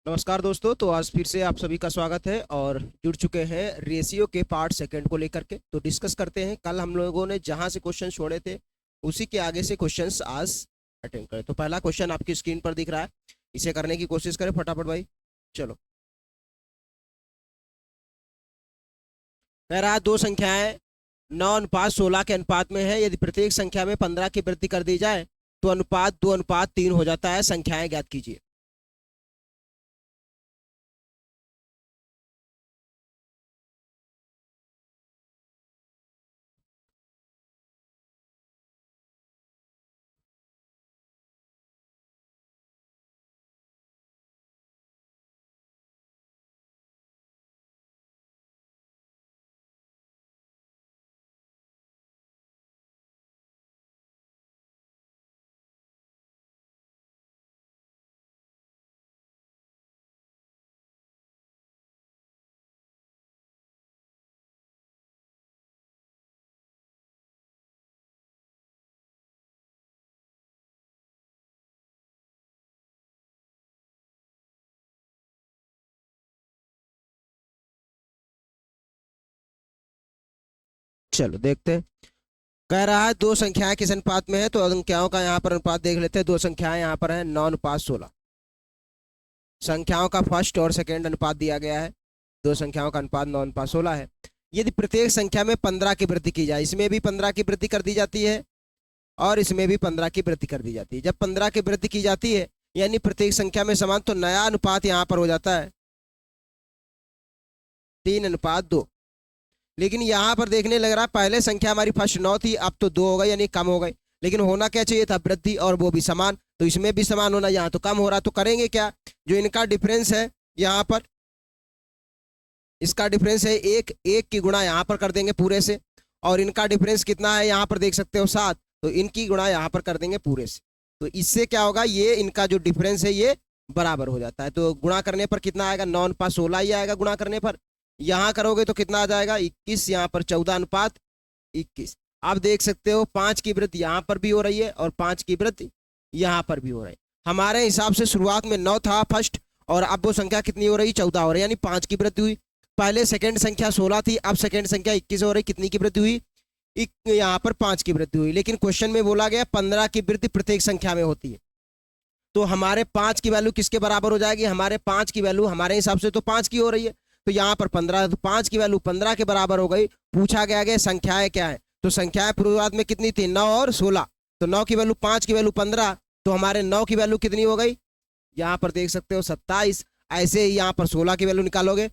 नमस्कार दोस्तों। तो आज फिर से आप सभी का स्वागत है और जुड़ चुके हैं रेशियो के पार्ट सेकंड को लेकर के। तो डिस्कस करते हैं, कल हम लोगों ने जहां से क्वेश्चन छोड़े थे उसी के आगे से क्वेश्चंस आज अटेंड करें। तो पहला क्वेश्चन आपकी स्क्रीन पर दिख रहा है, इसे करने की कोशिश करें फटाफट भाई। चलो, कह रहा है दो संख्याएं 9:16 के अनुपात में है। यदि प्रत्येक संख्या में 15 की वृद्धि कर दी जाए तो अनुपात 2:3 हो जाता है। संख्याएं ज्ञात कीजिए। चलो देखते हैं। कह रहा है दो संख्याएं किस अनुपात में है, तो संख्याओं का यहाँ पर अनुपात देख लेते हैं। दो संख्याएं यहाँ पर है 9:16। संख्याओं का फर्स्ट और सेकेंड अनुपात दिया गया है। दो संख्याओं का अनुपात 9:16 है। यदि प्रत्येक संख्या में 15 की वृद्धि की जाए, इसमें भी 15 की वृद्धि कर दी जाती है और इसमें भी 15 की वृद्धि कर दी जाती है। जब 15 की वृद्धि की जाती है यानी प्रत्येक संख्या में समान, तो नया अनुपात यहाँ पर हो जाता है 3:2। लेकिन यहाँ पर देखने लग रहा है पहले संख्या हमारी फर्स्ट 9 थी, अब तो 2 हो गई यानी कम हो गई। लेकिन होना क्या चाहिए था, वृद्धि, और वो भी समान। तो इसमें भी समान होना, यहाँ तो कम हो रहा। तो करेंगे क्या, जो इनका डिफरेंस है यहाँ पर, इसका डिफरेंस है एक, एक की गुणा यहाँ पर कर देंगे पूरे से। और इनका डिफरेंस कितना है यहाँ पर देख सकते हो 7, तो इनकी गुणा यहाँ पर कर देंगे पूरे से। तो इससे क्या होगा, ये इनका जो डिफरेंस है ये बराबर हो जाता है। तो गुणा करने पर कितना आएगा, 9:16 ही आएगा गुणा करने पर। यहाँ करोगे तो कितना आ जाएगा 21, यहाँ पर 14:21। आप देख सकते हो 5 की वृद्धि यहाँ पर भी हो रही है और 5 की वृद्धि यहाँ पर भी हो रही है। हमारे हिसाब से शुरुआत में 9 था फर्स्ट, और अब वो संख्या कितनी हो रही, 14 हो रही है, यानी 5 की वृद्धि हुई। पहले सेकंड संख्या 16 थी, अब सेकंड संख्या 21 हो रही। कितनी की वृद्धि हुई, यहाँ पर 5 की वृद्धि हुई। लेकिन क्वेश्चन में बोला गया 15 की वृद्धि प्रत्येक संख्या में होती है। तो हमारे 5 की वैल्यू किसके बराबर हो जाएगी, हमारे 5 की वैल्यू हमारे हिसाब से तो 5 की हो रही है। तो यहाँ पर 15, तो 5 की वैल्यू 15 के बराबर हो गई। पूछा गया संख्याएं क्या है, तो संख्याएं शुरुआत में कितनी थी, 9 और 16। तो 9 की वैल्यू 5 की वैल्यू 15, तो हमारे 9 की वैल्यू कितनी हो गई, यहाँ पर देख सकते हो 27। ऐसे ही यहाँ पर 16 की वैल्यू निकालोगे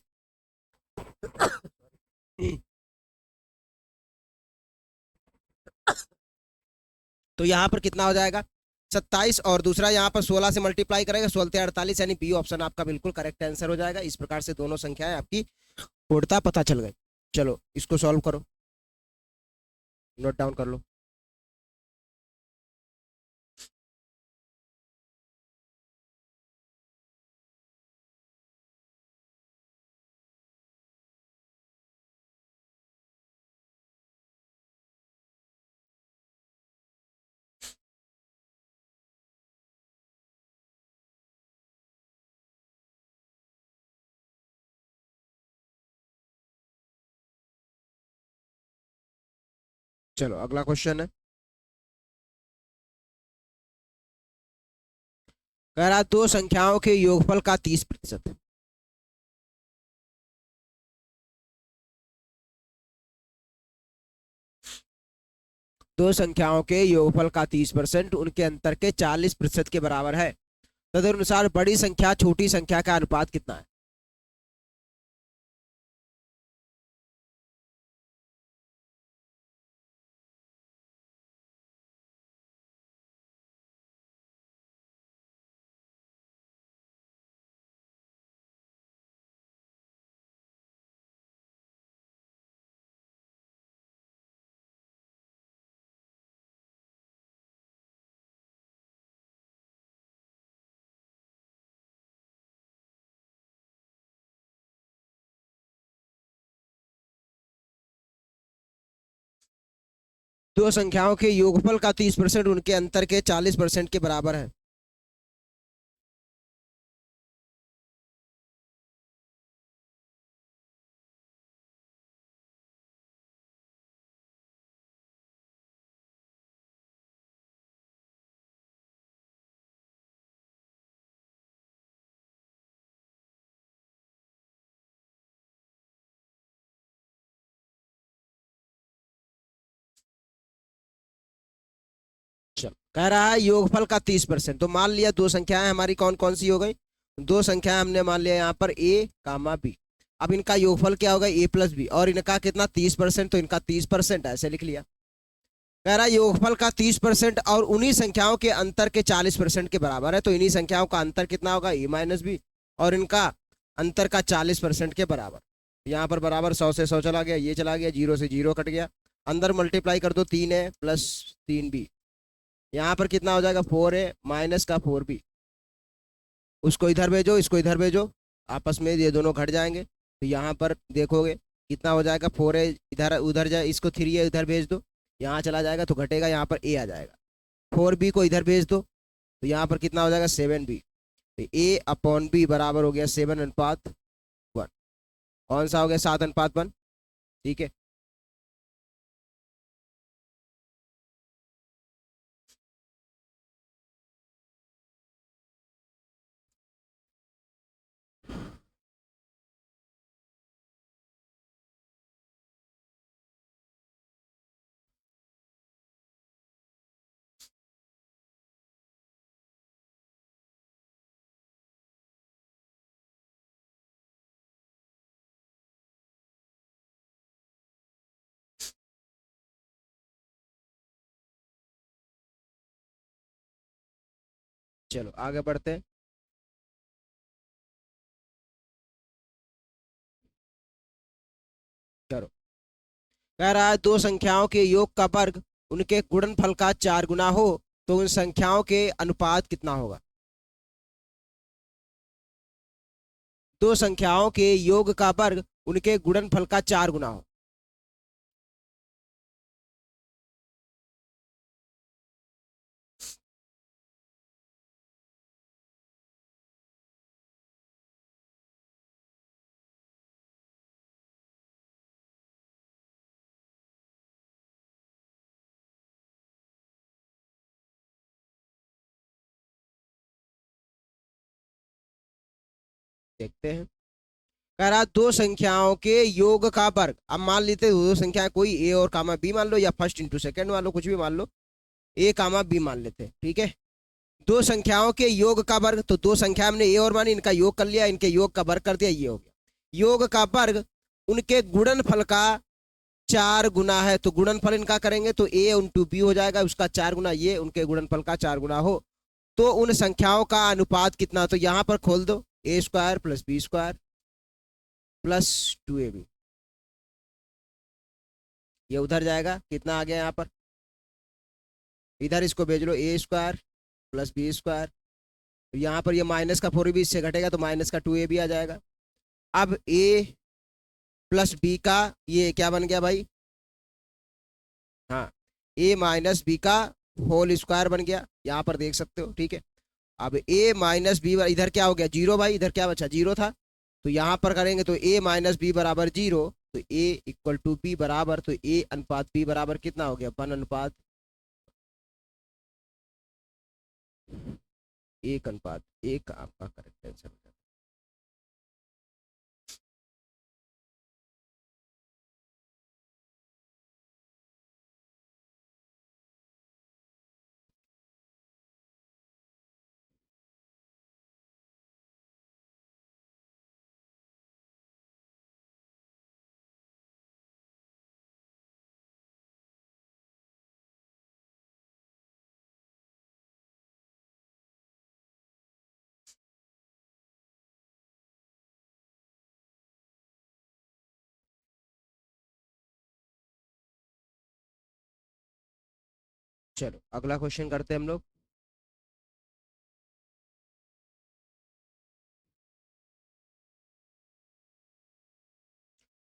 तो यहाँ पर कितना हो जाएगा 27, और दूसरा यहाँ पर 16 से मल्टीप्लाई करेगा, 16×48, यानी बी ऑप्शन आपका बिल्कुल करेक्ट आंसर हो जाएगा। इस प्रकार से दोनों संख्याएं आपकी पूर्णता पता चल गई। चलो इसको सॉल्व करो, नोट डाउन कर लो। चलो अगला क्वेश्चन है, कह रहा दो संख्याओं के योगफल का 30%। दो संख्याओं के योगफल का 30% उनके अंतर के 40% के बराबर है। तदनुसार बड़ी संख्या छोटी संख्या का अनुपात कितना है। दो संख्याओं के योगफल का 30% उनके अंतर के 40% के बराबर है। कह रहा है योगफल का 30%। तो मान लिया दो संख्याएं हमारी कौन कौन सी हो गई, दो संख्याएं हमने मान लिया यहाँ पर ए कामा बी। अब इनका योगफल क्या होगा, ए प्लस बी, और इनका कितना 30%, तो इनका 30% ऐसे लिख लिया। कह रहा है योगफल का 30% और उन्हीं संख्याओं के अंतर के 40% के बराबर है, तो इन्हीं संख्याओं का अंतर कितना होगा, ए माइनस बी, और इनका अंतर का 40% के बराबर। यहाँ पर बराबर 100 से 100 चला गया, ये चला गया, 0 से 0 कट गया, अंदर मल्टीप्लाई कर दो, 3 है प्लस 3b, यहाँ पर कितना हो जाएगा 4a माइनस का 4b, उसको इधर भेजो, इसको इधर भेजो, आपस में ये दोनों घट जाएंगे, तो यहाँ पर देखोगे कितना हो जाएगा 4a, इधर उधर जाए, इसको 3a इधर भेज दो, यहाँ चला जाएगा तो घटेगा, यहाँ पर a आ जाएगा, 4b को इधर भेज दो, तो यहाँ पर कितना हो जाएगा 7b, तो a अपॉन b बराबर हो गया 7:1। कौन सा हो गया 7:1, ठीक है। चलो आगे बढ़ते हैं। करो, कह रहा है दो संख्याओं के योग का वर्ग उनके गुणनफल का 4 गुना हो तो उन संख्याओं के अनुपात कितना होगा। दो संख्याओं के योग का वर्ग उनके गुणनफल का 4 गुना हो। देखते हैं। कह रहा दो संख्याओं के योग का वर्ग, अब मान लेते हैं दो संख्याएं, कोई ए और कामा बी मान लो, या फर्स्ट इंटू सेकेंड मान लो, कुछ भी मान लो, ए कामा बी मान लेते हैं, ठीक है। दो संख्याओं के योग का वर्ग, तो दो संख्या हमने ए और मानी, इनका योग कर लिया, इनके योग का वर्ग कर दिया, ये हो गया। योग का वर्ग उनके गुणनफल का 4 गुना है, तो गुणनफल इनका करेंगे तो ए इंटू बी हो जाएगा, उसका 4 गुना, ये उनके गुणनफल का 4 गुना हो तो उन संख्याओं का अनुपात कितना, तो यहां पर खोल दो, A square plus B square plus 2ab, ये उधर जाएगा, कितना आ गया यहाँ पर, इधर इसको भेज लो, ए स्क्वायर प्लस बी स्क्वायर, तो यहाँ पर ये माइनस का 4ab इससे घटेगा तो माइनस का 2ab आ जाएगा। अब ए प्लस बी का ये क्या बन गया भाई, हाँ, ए माइनस बी का होल स्क्वायर बन गया, यहाँ पर देख सकते हो, ठीक है। अब ए माइनस बी, इधर क्या हो गया 0 भाई, इधर क्या बचा 0 था, तो यहाँ पर करेंगे तो ए माइनस बी बराबर 0, तो ए इक्वल टू बी बराबर, तो ए अनुपात बी बराबर कितना हो गया 1:1 आपका करेक्ट आंसर हो जाता है। चलो अगला क्वेश्चन करते हैं हम लोग।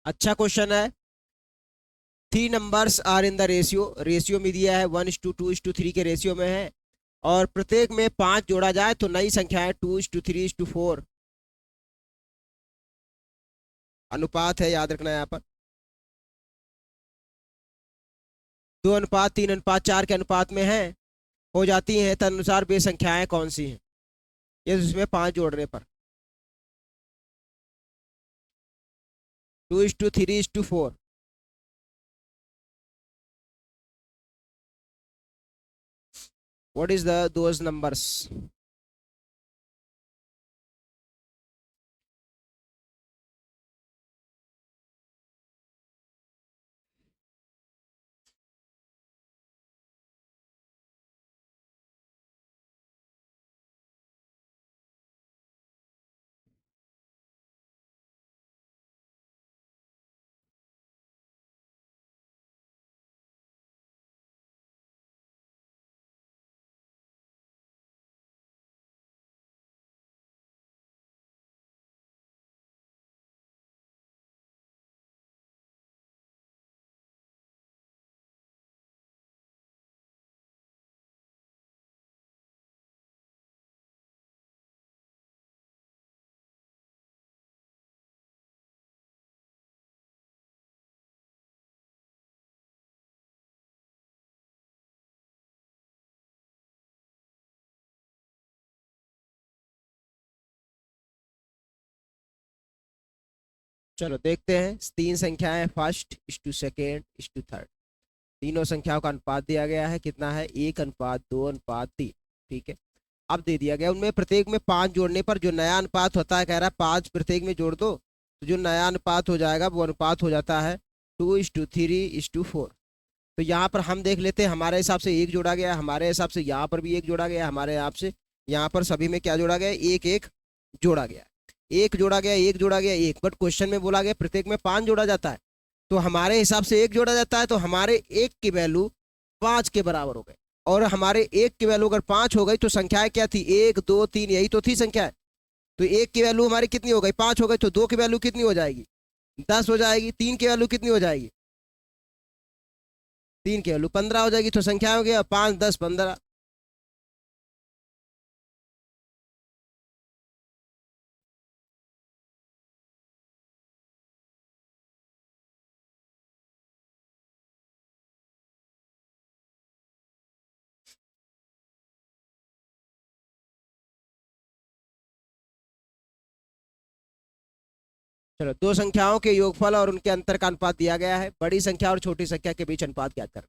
अच्छा क्वेश्चन है। 3 numbers are in the ratio, ratio में दिया है 1:2:3 के रेशियो में है, और प्रत्येक में 5 जोड़ा जाए तो नई संख्या है 2:3:4, अनुपात है, याद रखना है यहाँ पर 2:3:4 के अनुपात में है, हो जाती हैं, तदनुसार वे संख्याएं कौन सी हैं, ये उसमें 5 जोड़ने पर 2:3:4। What is the those numbers? चलो देखते हैं, तीन संख्याएं, फर्स्ट इस टू सेकेंड इस टू थर्ड, तीनों संख्याओं का अनुपात दिया गया है, कितना है? 1:2:3। ठीक है, अब दे दिया गया उनमें प्रत्येक में 5 जोड़ने पर जो नया अनुपात होता है, कह रहा है 5 प्रत्येक में जोड़ दो, तो जो नया अनुपात हो जाएगा वो अनुपात हो जाता है 2:3:4। तो यहाँ पर हम देख लेते हैं, हमारे हिसाब से एक जोड़ा गया, हमारे हिसाब से यहाँ पर भी एक जोड़ा गया, हमारे हिसाब से यहाँ पर सभी में क्या जोड़ा गया? एक एक जोड़ा गया, एक जोड़ा गया, एक जोड़ा गया, एक। बट क्वेश्चन में बोला गया प्रत्येक में 5 जोड़ा जाता है, तो हमारे हिसाब से एक जोड़ा जाता है, तो हमारे एक की वैल्यू 5 के बराबर हो गए। और हमारे एक की वैल्यू अगर 5 हो गई तो संख्याएं क्या थी? 1 2 3, यही तो थी संख्या। तो एक की वैल्यू हमारी कितनी हो गई? 5 हो गई। तो दो की वैल्यू कितनी हो जाएगी? 10 हो जाएगी। तीन की वैल्यू कितनी हो जाएगी? तीन की वैल्यू 15 हो जाएगी। तो संख्या हो गया 5 10 15। चलो, दो संख्याओं के योगफल और उनके अंतर का अनुपात दिया गया है, बड़ी संख्या और छोटी संख्या के बीच अनुपात ज्ञात करें।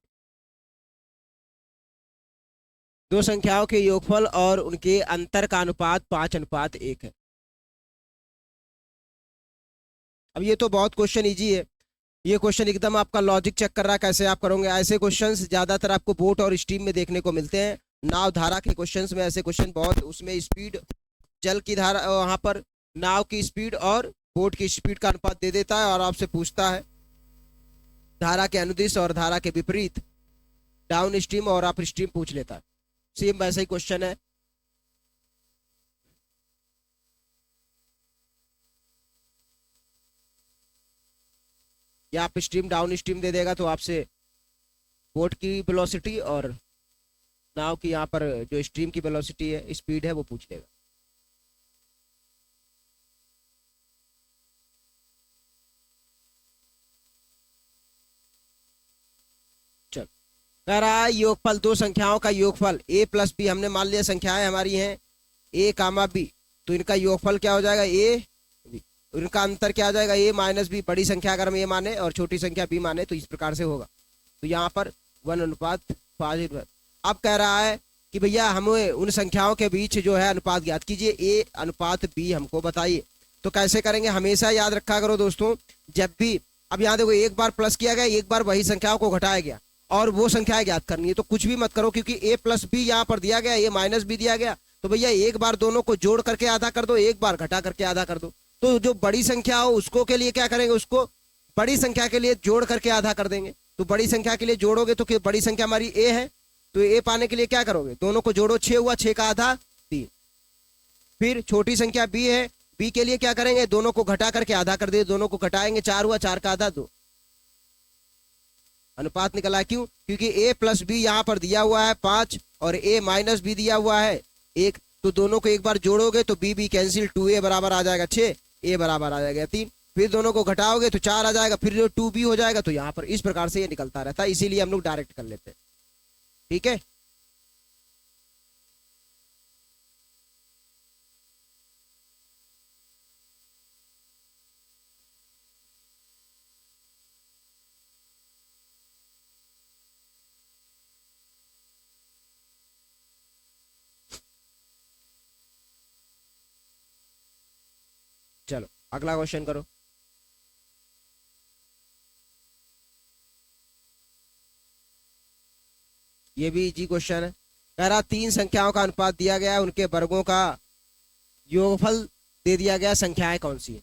दो संख्याओं के योगफल और उनके अंतर का अनुपात 5:1 है। अब ये तो बहुत क्वेश्चन इजी है, ये क्वेश्चन एकदम आपका लॉजिक चेक कर रहा है कैसे आप करोगे। ऐसे क्वेश्चंस ज्यादातर आपको बोट और स्ट्रीम में देखने को मिलते हैं। नाव धारा के क्वेश्चंस में ऐसे क्वेश्चन बहुत, उसमें स्पीड, जल की धारा, वहां पर नाव की स्पीड और बोट की स्पीड का अनुपात दे देता है और आपसे पूछता है धारा के अनुदिश और धारा के विपरीत, डाउन स्ट्रीम और अप स्ट्रीम पूछ लेता है। सेम वैसा ही क्वेश्चन है। या अप स्ट्रीम डाउन स्ट्रीम दे देगा तो आपसे बोट की वेलोसिटी और नाव की यहाँ पर जो स्ट्रीम की वेलोसिटी है, स्पीड है, वो पूछ लेगा। चल, कह रहा है योगफल, दो संख्याओं का योगफल a प्लस बी, हमने मान लिया संख्याएं हमारी हैं a कामा b, तो इनका योगफल क्या हो जाएगा? a b। इनका अंतर क्या आ जाएगा? a minus B. बड़ी संख्या अगर हम a माने और छोटी संख्या b माने तो इस प्रकार से होगा। तो यहाँ पर 1:5। अब कह रहा है कि भैया हमें उन संख्याओं के बीच जो है अनुपात ज्ञात कीजिए, a अनुपात b हमको बताइए। तो कैसे करेंगे? हमेशा याद रखा करो दोस्तों, जब भी, अब यहाँ देखो एक बार प्लस किया गया, एक बार वही संख्याओं को घटाया गया और वो संख्याएं ज्ञात करनी है, तो कुछ भी मत करो क्योंकि a प्लस बी यहाँ पर दिया गया, a माइनस बी दिया गया। तो भैया एक बार दोनों को जोड़ करके आधा कर दो, एक बार घटा करके आधा कर दो। तो जो बड़ी संख्या हो उसको के लिए क्या करेंगे? उसको बड़ी संख्या के लिए जोड़ करके आधा कर देंगे। तो बड़ी संख्या के लिए जोड़ोगे तो बड़ी संख्या हमारी a है, तो a पाने के लिए क्या करोगे? दोनों को जोड़ो, 6 हुआ, 6 का आधा 3। फिर छोटी संख्या b है, b के लिए क्या करेंगे? दोनों को घटा करके आधा कर दे, दोनों को घटाएंगे, 4 हुआ, 4 का आधा 2। अनुपात निकला। क्यों? क्योंकि a प्लस बी यहाँ पर दिया हुआ है 5 और a माइनस बी दिया हुआ है 1, तो दोनों को एक बार जोड़ोगे तो b कैंसिल, 2a बराबर आ जाएगा 6, a बराबर आ जाएगा 3। फिर दोनों को घटाओगे तो 4 आ जाएगा, फिर जो 2b हो जाएगा। तो यहाँ पर इस प्रकार से ये निकलता रहता है, इसीलिए हम लोग डायरेक्ट कर लेते हैं। ठीक है, चलो अगला क्वेश्चन करो। ये भी इजी क्वेश्चन है। कह रहा तीन संख्याओं का अनुपात दिया गया है, उनके वर्गों का योगफल दे दिया गया, संख्याएं कौन सी है?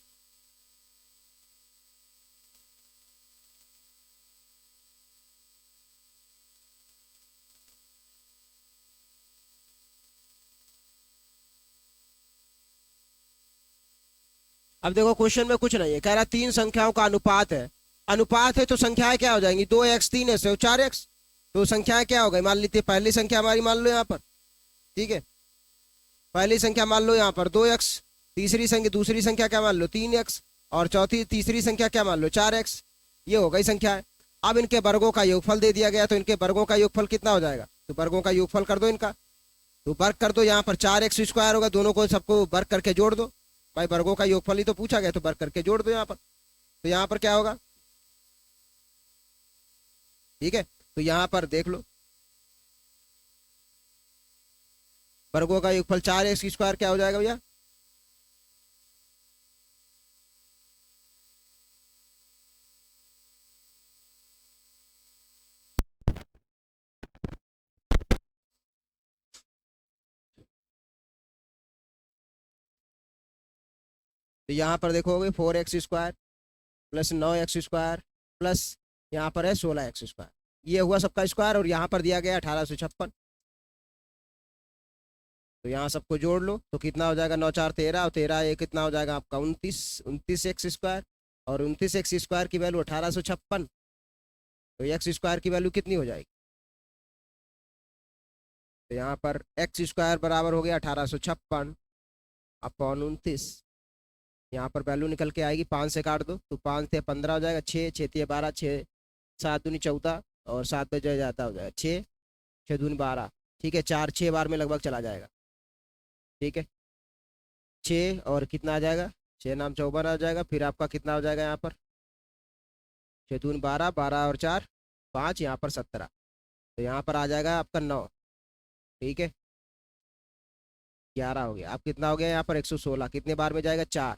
अब देखो क्वेश्चन में कुछ नहीं है, कह रहा तीन संख्याओं का अनुपात है। अनुपात है तो संख्याएं क्या हो जाएंगी? 2x 3x है 4x। तो संख्याएं क्या हो गई? मान लीजिए पहली संख्या हमारी मान लो यहाँ पर, ठीक है, पहली संख्या मान लो यहाँ पर 2x, तीसरी संख्या दूसरी संख्या क्या मान लो 3x, और चौथी तीसरी संख्या क्या मान लो 4x। ये हो गई संख्या है। अब इनके वर्गों का योगफल दे दिया गया, तो इनके वर्गों का योगफल कितना हो जाएगा? तो वर्गों का योगफल कर दो इनका, तो वर्ग कर दो। यहाँ पर 4x स्क्वायर होगा, दोनों को सबको वर्ग करके जोड़ दो। भाई वर्गों का योगफल ही तो पूछा गया, तो वर्ग करके जोड़ दो यहाँ पर। तो यहाँ पर क्या होगा? ठीक है, तो यहाँ पर देख लो, वर्गों का योगफल 4x स्क्वायर क्या हो जाएगा भैया? तो यहाँ पर देखोगे 4x square plus 9x square plus यहाँ पर है 16x स्क्वायर, ये हुआ सबका स्क्वायर, और यहाँ पर दिया गया 1856। तो यहाँ सबको जोड़ लो तो कितना हो जाएगा? 9 4 13, और 13 ये कितना हो जाएगा आपका 29, 29x स्क्वायर, और 29x स्क्वायर की वैल्यू 1856। तो एक्स स्क्वायर की वैल्यू कितनी हो जाएगी? तो यहाँ पर एक्स स्क्वायर बराबर हो गया 1856 अपॉन 29। यहाँ पर वैल्यू निकल के आएगी, 5 से काट दो तो 5 से 15 हो जाएगा, 6 6 से 12, 6 7 दूनी 14, और 7 पे जो जाता हो जाएगा 6 6 दूनी 12। ठीक है, 4 6 बार में लगभग चला जाएगा। ठीक है, 6 और कितना आ जाएगा? 6 नाम 54 आ जाएगा। फिर आपका कितना हो जाएगा यहाँ पर? 6 दूनी 12, 12 और 4 5, यहाँ पर 17। तो यहाँ पर आ जाएगा आपका 9। ठीक है, 11 हो गया। अब कितना हो गया यहाँ पर? 116 कितने बार में जाएगा? 4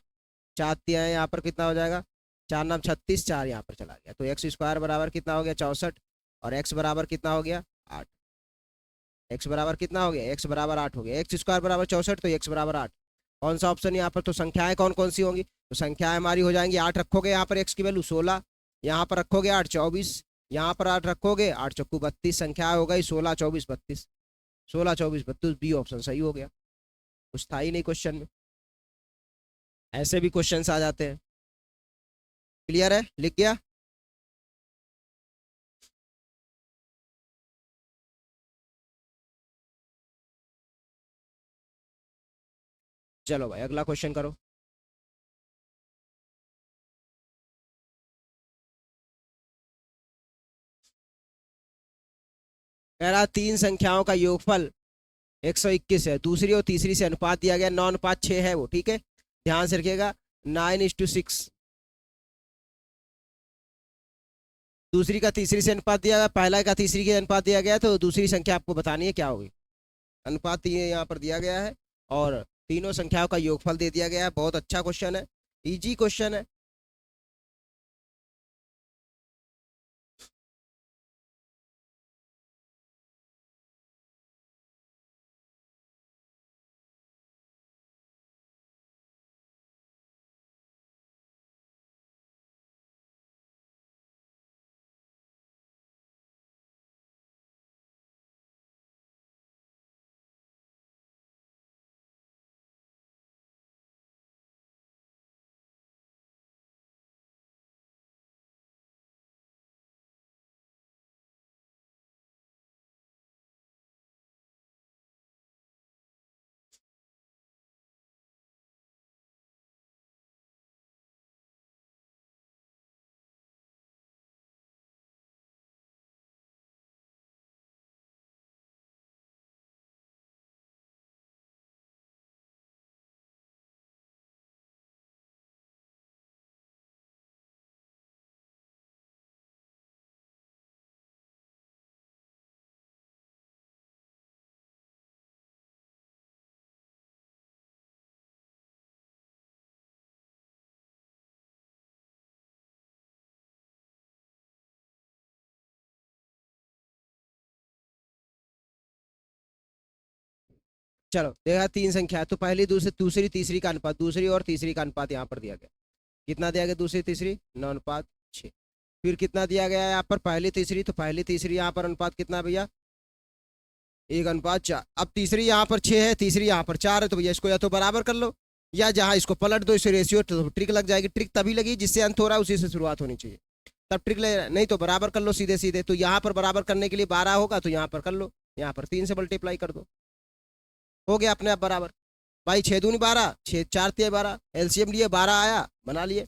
4 दिया है यहाँ पर, कितना हो जाएगा? 4 नाम 36, 4 यहाँ पर चला गया। तो एक्स स्क्वायर बराबर कितना हो गया? 64, और एक्स बराबर कितना हो गया? 8। एक्स बराबर कितना हो गया? एक्स बराबर 8 हो गया। एक्स स्क्वायर बराबर 64, तो एक्स बराबर 8। कौन सा ऑप्शन यहाँ पर? तो संख्याएं कौन कौन सी होंगी? तो संख्याएं हमारी हो जाएंगी, 8 रखोगे यहाँ पर एक्स की वैल्यू 16, यहाँ पर रखोगे 8 24, यहाँ पर 8 रखोगे 8 चौकू 32, संख्या हो गई 16 24 32। 16 24 32, बी ऑप्शन सही हो गया। कुछ था ही नहीं क्वेश्चन में, ऐसे भी क्वेश्चंस आ जाते हैं। क्लियर है? लिख गया? चलो भाई अगला क्वेश्चन करो। कह रहा तीन संख्याओं का योगफल 121 है, दूसरी और तीसरी से अनुपात दिया गया, 9:6 है वो। ठीक है, ध्यान से रखिएगा, 9:6। दूसरी का तीसरी से अनुपात दिया गया, पहला का तीसरी के अनुपात दिया गया, तो दूसरी संख्या आपको बतानी है क्या होगी। अनुपात ये यहाँ पर दिया गया है, और तीनों संख्याओं का योगफल दे दिया गया है। बहुत अच्छा क्वेश्चन है, इजी क्वेश्चन है। चलो देखा, तीन संख्या है तो पहली दूसरी दूसरी तीसरी का अनुपात, दूसरी और तीसरी का अनुपात यहाँ पर दिया गया। कितना दिया गया दूसरी तीसरी? 9:6। फिर कितना दिया गया है यहाँ पर? पहली तीसरी, तो पहली तीसरी यहाँ पर अनुपात कितना है भैया? 1:4। अब तीसरी यहाँ पर 6 है, तीसरी यहाँ पर 4 है, तो भैया इसको या तो बराबर कर लो या जहाँ इसको पलट दो, इसे रेशियो, तो ट्रिक लग जाएगी। ट्रिक तभी लगी जिससे अंत हो रहा है उसी से शुरुआत होनी चाहिए, तब ट्रिक ले, नहीं तो बराबर कर लो सीधे सीधे। तो यहाँ पर बराबर करने के लिए 12 होगा, तो यहाँ पर कर लो, यहाँ पर 3 से मल्टीप्लाई कर दो, हो गया अपने आप बराबर। भाई 6 दूनी 12, 6 4 तिया 12, एलसीएम लिए 12 आया, बना लिए।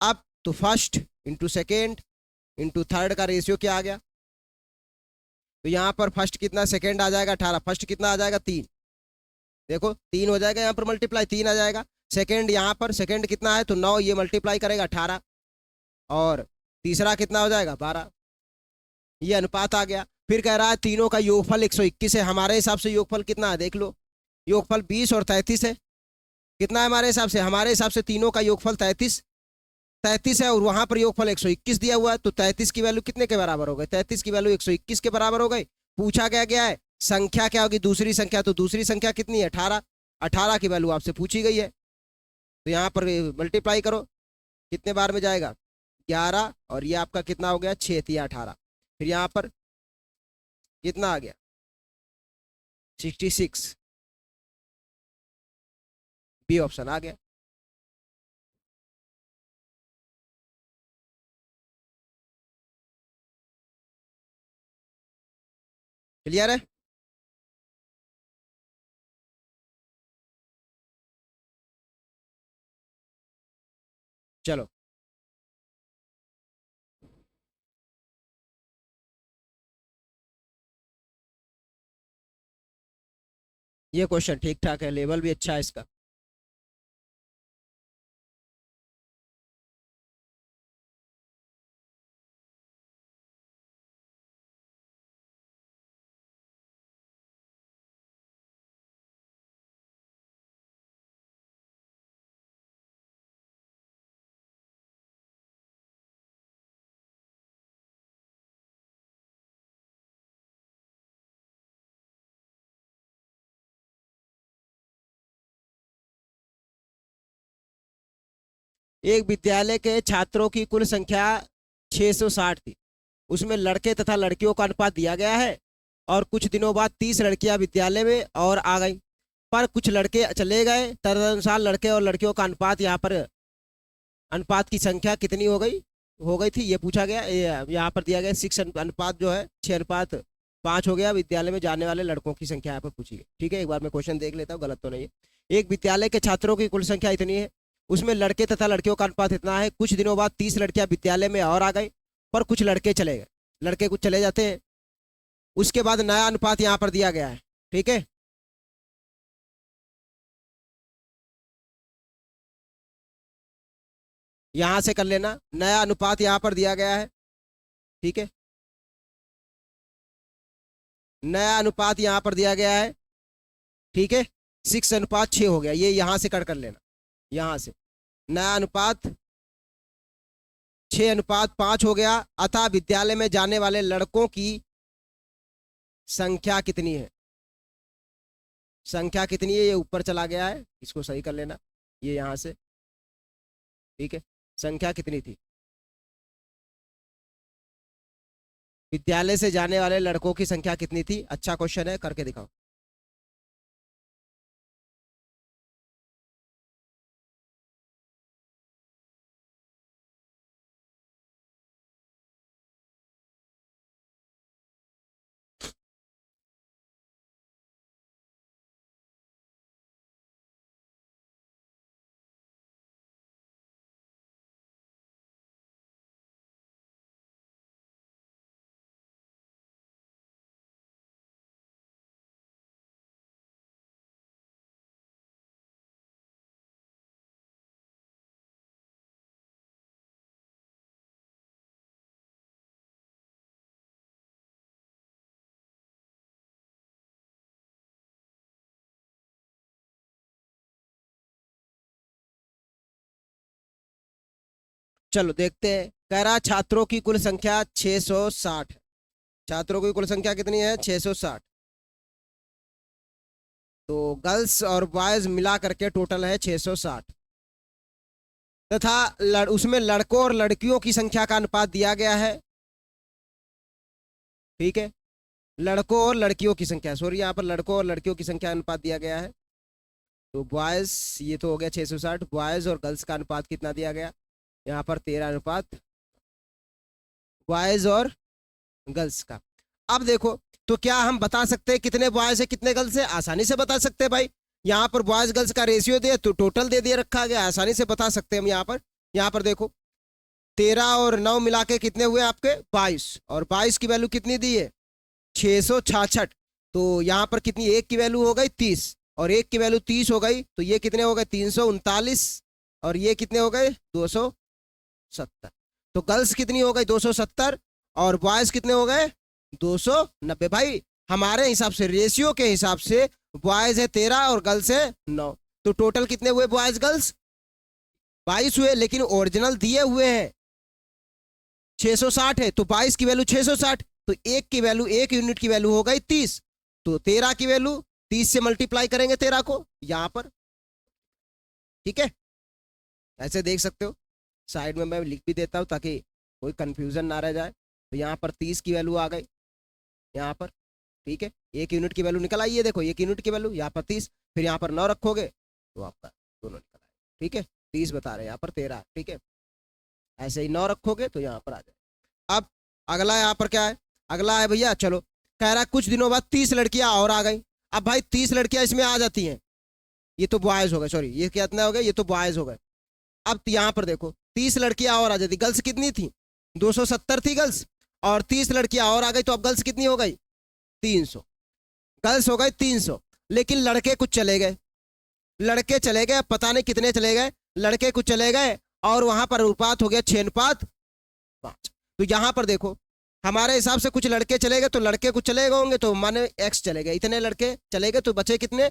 अब तो first into second into third का रेशियो क्या आ गया? तो यहाँ पर फर्स्ट कितना, सेकेंड आ जाएगा 18, फर्स्ट कितना आ जाएगा 3, देखो 3 हो जाएगा, यहाँ पर मल्टीप्लाई 3 आ जाएगा। सेकेंड यहाँ पर सेकेंड कितना है, तो 9, ये मल्टीप्लाई करेगा 18, और तीसरा कितना हो जाएगा 12, ये अनुपात आ गया। फिर कह रहा है तीनों का योगफल 121 है। हमारे हिसाब से योगफल कितना है देख लो, योगफल 20 और 33 है। कितना है हमारे हिसाब से? हमारे हिसाब से तीनों का योगफल 33 है, और वहां पर योगफल 121 दिया हुआ है, तो 33 की वैल्यू कितने के बराबर हो गई? 33 की वैल्यू 121 के बराबर हो गई। पूछा गया है संख्या क्या होगी? दूसरी संख्या, तो दूसरी संख्या कितनी है? 18, 18 की वैल्यू आपसे पूछी गई है, तो यहाँ पर मल्टीप्लाई करो, कितने बार में जाएगा? 11, और ये आपका कितना हो गया? 6 तिया 18, फिर यहाँ पर कितना आ गया? 66, बी ऑप्शन आ गया। क्लियर है? चलो ये क्वेश्चन ठीक ठाक है, लेवल भी अच्छा है इसका। एक विद्यालय के छात्रों की कुल संख्या 660 थी, उसमें लड़के तथा लड़कियों का अनुपात दिया गया है, और कुछ दिनों बाद 30 लड़कियां विद्यालय में और आ गई, पर कुछ लड़के चले गए, तदनुसार लड़के और लड़कियों का अनुपात, यहाँ पर अनुपात की संख्या कितनी हो गई थी, ये पूछा गया। यहाँ पर दिया गया 6 अनुपात जो है 6:5 हो गया, विद्यालय में जाने वाले लड़कों की संख्या यहाँ पर पूछी गई। ठीक है, एक बार मैं क्वेश्चन देख लेता हूँ, गलत तो नहीं है। एक विद्यालय के छात्रों की कुल संख्या इतनी है, उसमें लड़के तथा लड़कियों का अनुपात इतना है, कुछ दिनों बाद 30 लड़कियां विद्यालय में और आ गई, पर कुछ लड़के चले गए, लड़के कुछ चले जाते हैं, उसके बाद नया अनुपात यहाँ पर दिया गया है। ठीक है, यहां से कर लेना, नया अनुपात यहाँ पर दिया गया है। ठीक है, नया अनुपात यहाँ पर दिया गया है। ठीक है, 6:6 हो गया, ये यहां से कर लेना, यहां से नया अनुपात 6:5 हो गया। अतः विद्यालय में जाने वाले लड़कों की संख्या कितनी है? संख्या कितनी है, ये ऊपर चला गया है, इसको सही कर लेना, ये यहां से। ठीक है, संख्या कितनी थी? विद्यालय से जाने वाले लड़कों की संख्या कितनी थी? अच्छा क्वेश्चन है, करके दिखाओ। चलो देखते हैं, कह रहा छात्रों की कुल संख्या 660 है। छात्रों की कुल संख्या कितनी है? 660। तो गर्ल्स और बॉयज मिला करके टोटल है 660 तथा उसमें लड़कों और लड़कियों की संख्या का अनुपात दिया गया है। ठीक है, लड़कों और लड़कियों की संख्या, सॉरी यहाँ पर लड़कों और लड़कियों की संख्या अनुपात दिया गया है। तो बॉयज, ये तो हो गया 660, बॉयज और गर्ल्स का अनुपात कितना दिया गया, यहाँ पर 13 अनुपात बॉयज और गर्ल्स का। अब देखो, तो क्या हम बता सकते हैं कितने बॉयज है कितने गर्ल्स है? आसानी से बता सकते हैं भाई। यहाँ पर बॉयज गर्ल्स का रेशियो दे तो टोटल दे दिया रखा गया, आसानी से बता सकते हैं हम। यहाँ पर देखो 13 और 9 मिला के कितने हुए आपके 22, और 22 की वैल्यू कितनी दी है 666। तो यहाँ पर कितनी, एक की वैल्यू हो गई 30 और एक की वैल्यू 30 हो गई, तो ये कितने हो गए 339 और ये कितने हो गए 270। तो गर्ल्स कितनी हो गई 270 और बॉयज कितने हो गए 290। भाई हमारे हिसाब से, रेशियो के हिसाब से बॉयज है 13 और गर्ल्स है 9, तो टोटल कितने हुए बॉयज गर्ल्स 22 हुए, लेकिन ओरिजिनल दिए हुए हैं 660 है, तो 22 की वैल्यू 660, तो एक की वैल्यू, एक यूनिट की वैल्यू हो गई 30, तो 13 की वैल्यू 30 से मल्टीप्लाई करेंगे 13 को यहां पर। ठीक है, ऐसे देख सकते हो, साइड में मैं लिख भी देता हूं ताकि कोई कंफ्यूजन ना रह जाए। तो यहाँ पर 30 की वैल्यू आ गई यहाँ पर। ठीक है, एक यूनिट की वैल्यू निकल आई है, देखो एक यूनिट की वैल्यू यहाँ पर 30, फिर यहाँ पर 9 रखोगे तो आपका दोनों निकल आए। ठीक है, 30 बता रहे हैं, यहाँ पर 13। ठीक है, ऐसे ही 9 रखोगे तो यहाँ पर आ जाए। अब अगला यहाँ पर क्या है, अगला है भैया, चलो कह रहा है कुछ दिनों बाद 30 लड़कियां और आ गई। अब भाई 30 लड़कियां इसमें आ जाती हैं, ये तो बॉयज हो गए, सॉरी ये कितना हो गया, ये तो बॉयज हो गए। अब यहाँ पर देखो 30 लड़कियां और आ जाती, गर्ल्स कितनी थी 270 थी गर्ल्स, और 30 लड़कियां और आ गई, तो अब गर्ल्स कितनी हो गई 300, गर्ल्स हो गई 300। लेकिन लड़के कुछ चले गए, लड़के चले गए, पता नहीं कितने चले गए, लड़के कुछ चले गए और वहां पर अनुपात हो गया 6:5। तो यहाँ पर देखो हमारे हिसाब से कुछ लड़के चले गए, तो लड़के कुछ चले गए होंगे, तो माने एक्स चले गए, इतने लड़के चले गए, तो बचे कितने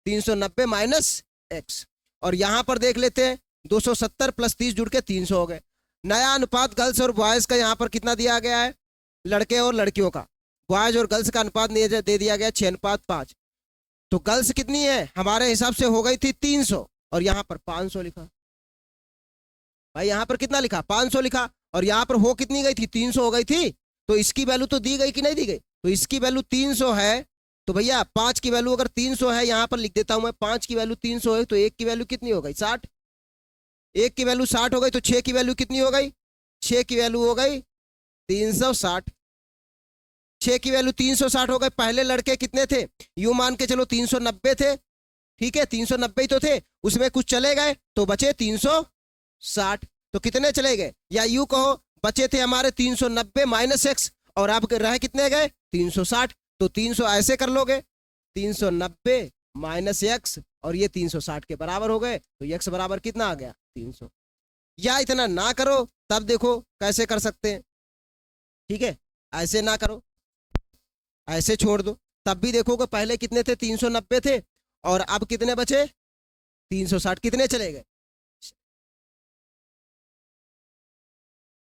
390 माइनस एक्स। और यहाँ पर देख लेते हैं 270 प्लस 30 जुड़ के 300 हो गए। नया अनुपात गर्ल्स और बॉयज का यहाँ पर कितना दिया गया है, लड़के और लड़कियों का, बॉयज और गर्ल्स का अनुपात दे दिया गया 6:5। तो गर्ल्स कितनी है हमारे हिसाब से हो गई थी 300 और यहाँ पर 500 लिखा। भाई यहाँ पर कितना लिखा 500 लिखा, और यहाँ पर हो कितनी गई थी 300 हो गई थी, तो इसकी वैल्यू तो दी गई कि नहीं दी गई, तो इसकी वैल्यू 300 है। तो भैया 5 की वैल्यू अगर 300 है, यहाँ पर लिख देता हूं मैं, 5 की वैल्यू 300 है, तो एक की वैल्यू कितनी हो गई 60, एक की वैल्यू 60 हो गई, तो 6 की वैल्यू कितनी हो गई, 6 की वैल्यू हो गई 360, 6 की वैल्यू 360 हो गई। पहले लड़के कितने थे, यू मान के चलो 390 थे, ठीक है 390 ही तो थे, उसमें कुछ चले गए तो बचे 360, तो कितने चले गए, या यू कहो बचे थे हमारे 390 माइनस एक्स, और अब रहे कितने गए 360, तो 300 ऐसे कर लोगे 390 माइनस एक्स, और ये 360 के बराबर हो गए, तो एक्स बराबर कितना आ गया 300। या इतना ना करो तब देखो कैसे कर सकते हैं, ठीक है, ऐसे ना करो, ऐसे छोड़ दो, तब भी देखोगे पहले कितने थे 390 थे, और अब कितने बचे 360, कितने चले गए,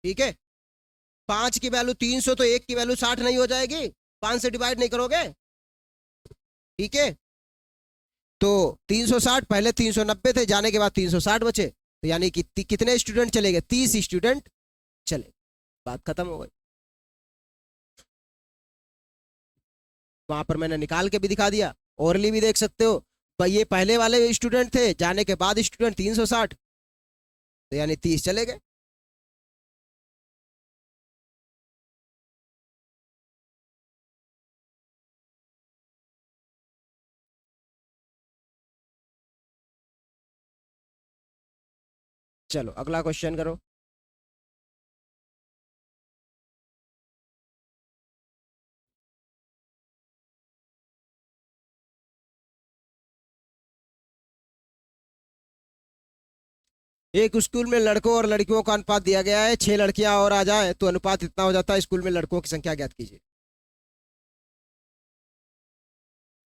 ठीक है। 5 की वैल्यू 300 तो एक की वैल्यू 60 नहीं हो जाएगी, 5 से डिवाइड नहीं करोगे, ठीक है। तो 360 पहले 390 थे, जाने के बाद 360 बचे, तो यानी कि कितने स्टूडेंट चले गए 30 स्टूडेंट चले, बात खत्म हो गई। वहां पर मैंने निकाल के भी दिखा दिया, ओरली भी देख सकते हो, ये पहले वाले स्टूडेंट थे, जाने के बाद स्टूडेंट 360, तो यानी 30 चले गए। चलो अगला क्वेश्चन करो। एक स्कूल में लड़कों और लड़कियों का अनुपात दिया गया है, 6 लड़कियां और आ जाए तो अनुपात इतना हो जाता है, स्कूल में लड़कों की संख्या ज्ञात कीजिए।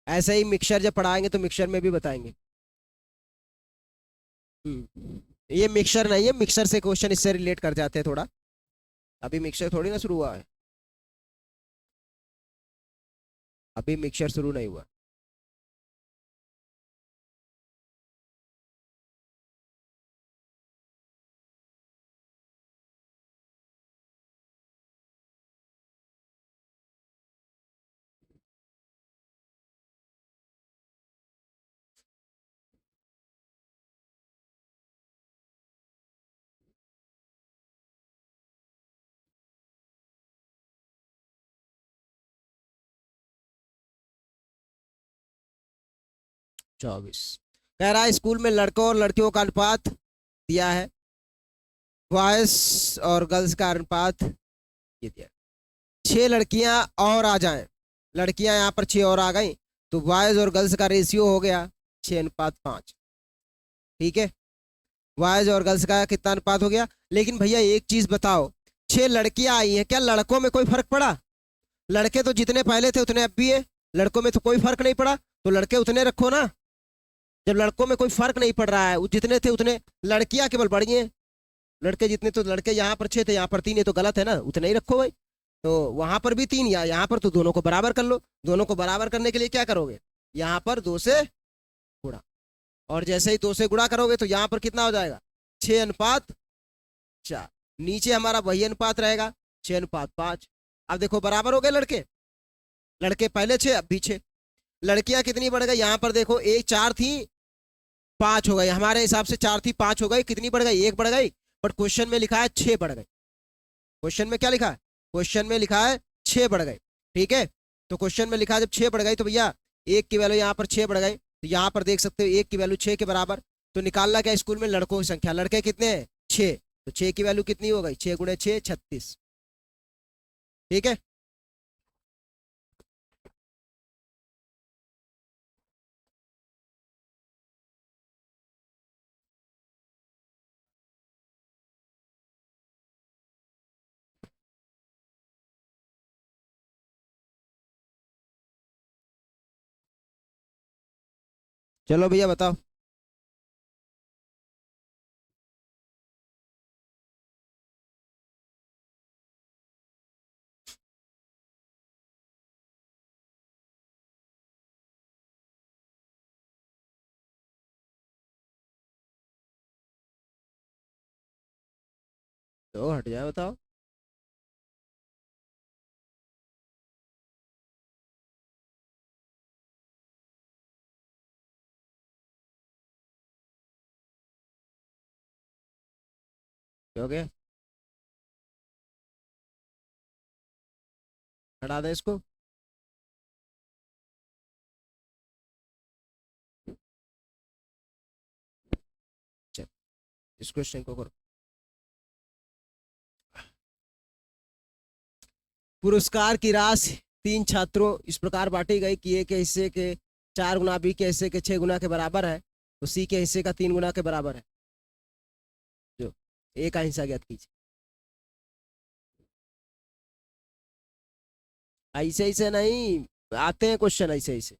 ऐसे ही मिक्सर जब पढ़ाएंगे तो मिक्सर में भी बताएंगे। ये मिक्सर नहीं है, मिक्सर से क्वेश्चन इससे रिलेट कर जाते हैं थोड़ा, अभी मिक्सर थोड़ी ना शुरू हुआ है, अभी मिक्सर शुरू नहीं हुआ। 24। कह रहा है स्कूल में लड़कों और लड़कियों का अनुपात दिया है, बॉयज और गर्ल्स का अनुपात ये दिया है। 6 लड़कियां और आ जाएं, लड़कियां यहाँ पर 6 और आ गई तो बॉयज और गर्ल्स का रेशियो हो गया 6:5। ठीक है, बॉयज और गर्ल्स का कितना अनुपात हो गया। लेकिन भैया एक चीज बताओ, 6 लड़कियां आई हैं, क्या लड़कों में कोई फर्क पड़ा? लड़के तो जितने पहले थे उतने अब भी है, लड़कों में तो कोई फर्क नहीं पड़ा, तो लड़के उतने रखो ना। जब लड़कों में कोई फर्क नहीं पड़ रहा है, वो जितने थे उतने, लड़कियां केवल बढ़ी हैं, लड़के जितने, तो लड़के यहाँ पर 6 थे यहाँ पर 3 है, तो गलत है ना, उतने ही रखो भाई। तो वहां पर भी 3 यहाँ पर, तो दोनों को बराबर कर लो। दोनों को बराबर करने के लिए क्या करोगे, यहाँ पर 2 से गुणा, और जैसे ही 2 से गुणा करोगे तो यहाँ पर कितना हो जाएगा 6:4। नीचे हमारा वही अनुपात रहेगा 6:5। अब देखो बराबर हो गए लड़के, लड़के पहले 6 अब भी 6। लड़कियां कितनी बढ़ गई, यहाँ पर देखो, एक 4 थी 5 हो गई, हमारे हिसाब से 4 थी 5 हो गई, कितनी बढ़ गई 1 बढ़ गई, बट क्वेश्चन में लिखा है 6 बढ़ गई। क्वेश्चन में क्या लिखा है, क्वेश्चन में लिखा है 6 बढ़ गई। ठीक है, तो क्वेश्चन में लिखा है जब 6 बढ़ गई तो भैया 1 की वैल्यू यहाँ पर 6 बढ़ गई, तो यहाँ पर देख सकते हो 1 की वैल्यू 6 के बराबर। तो निकालना क्या स्कूल में लड़कों की संख्या, लड़के कितने हैं 6, तो 6 की वैल्यू कितनी हो गई 6 × 6 36। ठीक है, चलो भैया बताओ। तो हट जाए बताओ। हो गया, हटा दें इसको। चल इस क्वेश्चन को करो। पुरस्कार की राशि 3 छात्रों इस प्रकार बांटी गई कि ए के हिस्से के 4 गुना, बी के हिस्से के 6 गुना के बराबर है, तो सी के हिस्से का 3 गुना के बराबर है। जो ए का हिस्सा ज्ञात कीजिए। ऐसे ऐसे नहीं आते हैं क्वेश्चन, ऐसे ऐसे।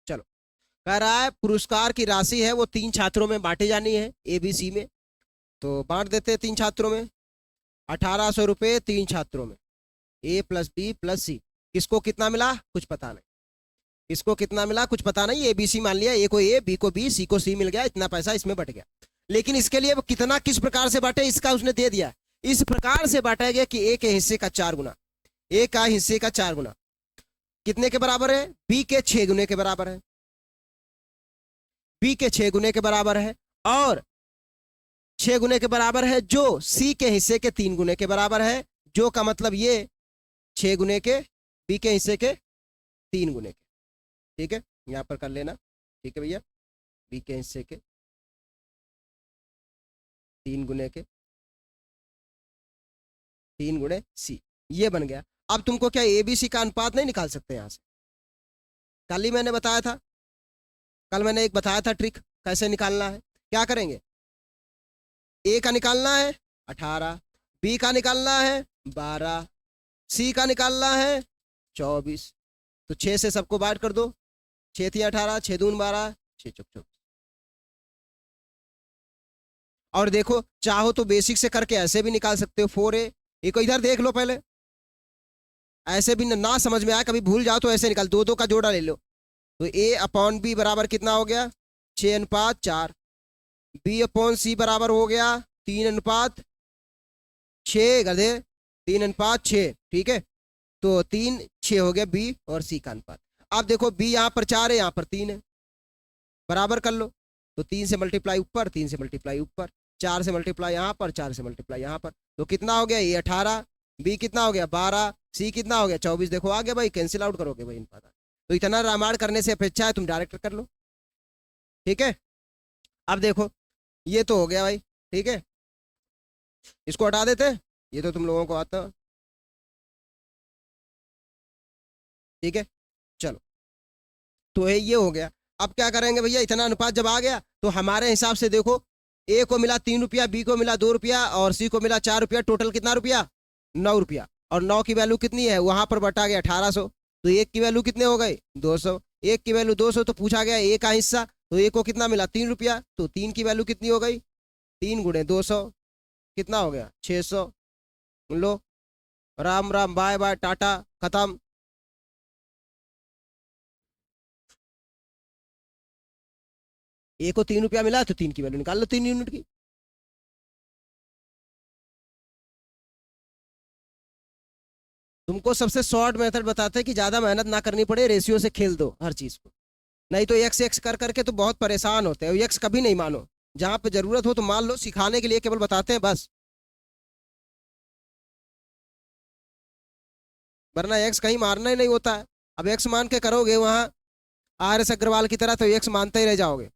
चलो, कह रहा है पुरस्कार की राशि है वो 3 छात्रों में बांटी जानी है, ए बी सी में। तो बांट देते हैं 3 छात्रों में। 1800 रुपये 3 छात्रों में, ए प्लस बी प्लस सी। किसको कितना मिला कुछ पता नहीं, किसको कितना मिला कुछ पता नहीं। ए बी सी मान लिया, ए को ए, बी को बी, सी को सी मिल गया, इतना पैसा इसमें बट गया। लेकिन इसके लिए वो कितना किस प्रकार से बांटे इसका उसने दे दिया। इस प्रकार से बांटा गया कि ए के हिस्से का 4 गुना, ए का हिस्से का 4 गुना कितने के बराबर है, बी के 6 गुने के बराबर है, बी के 6 गुने के बराबर है, और 6 गुने के बराबर है जो सी के हिस्से के 3 गुने के बराबर है। जो का मतलब ये 6 गुने के, बी के हिस्से के 3 गुने के। ठीक है, यहां पर कर लेना। ठीक है भैया, बी के हिस्से के 3 गुने के 3 गुणे सी, ये बन गया। अब तुमको क्या ए बी सी का अनुपात नहीं निकाल सकते यहां से? कल ही मैंने बताया था, कल मैंने एक बताया था ट्रिक कैसे निकालना है। क्या करेंगे, ए का निकालना है 18, बी का निकालना है 12, सी का निकालना है 24। तो 6 से सबको बांट कर दो, 6 थी 18, 6 दून 12, 6 चौक 24। और देखो चाहो तो बेसिक से करके ऐसे भी निकाल सकते हो 4a। एक इधर देख लो पहले, ऐसे भी ना समझ में आया कभी भूल जाओ तो ऐसे निकाल, 2 का जोड़ा ले लो। तो a/b बराबर कितना हो गया 6:4, b/c बराबर हो गया 3:4, 6 गधे, 3:6, ठीक है। तो 3:6 हो गया बी और सी का अनुपात। अब देखो बी यहाँ पर 4 है, यहाँ पर 3 है, बराबर कर लो। तो 3 से मल्टीप्लाई ऊपर, 3 से मल्टीप्लाई ऊपर, 4 से मल्टीप्लाई यहाँ पर, 4 से मल्टीप्लाई यहाँ पर। तो कितना हो गया ये 18, बी कितना हो गया 12, सी कितना हो गया 24। देखो आ गया भाई, कैंसिल आउट करोगे भाई अनुपात। तो इतना रामायण करने से अपेक्षा है तुम डायरेक्ट कर लो, ठीक है। अब देखो ये तो हो गया भाई, ठीक है, इसको हटा देते हैं, ये तो तुम लोगों को आता, ठीक है। चलो, तो ये हो गया। अब क्या करेंगे भैया, इतना अनुपात जब आ गया तो हमारे हिसाब से देखो, ए को मिला 3 रुपया, बी को मिला 2 रुपया और सी को मिला 4 रुपया, टोटल कितना रुपया 9 रुपया। और 9 की वैल्यू कितनी है, वहां पर बटा गया 1800। तो एक की वैल्यू कितने हो गए 200, एक की वैल्यू 200, तो पूछा गया ए का हिस्सा, तो ए को कितना मिला 3 रुपया, तो 3 की वैल्यू कितनी हो गई, 3 × 200 कितना हो गया 600। लो, राम राम, बाय बाय, टाटा, खत्म। ए को 3 रुपया मिला तो 3 की वैल्यू निकाल लो, 3 यूनिट की। तुमको सबसे शॉर्ट मेथड बताते हैं कि ज्यादा मेहनत ना करनी पड़े, रेशियो से खेल दो हर चीज को। नहीं तो एक्स एक्स कर करके तो बहुत परेशान होते हैं, एक्स कभी नहीं मानो, जहां पे जरूरत हो तो मान लो, सिखाने के लिए केवल बताते हैं बस, वरना एक्स कहीं मारना ही नहीं होता है। अब एक्स मान के करोगे वहां आर एस अग्रवाल की तरह, तो एक्स मानते ही रह जाओगे।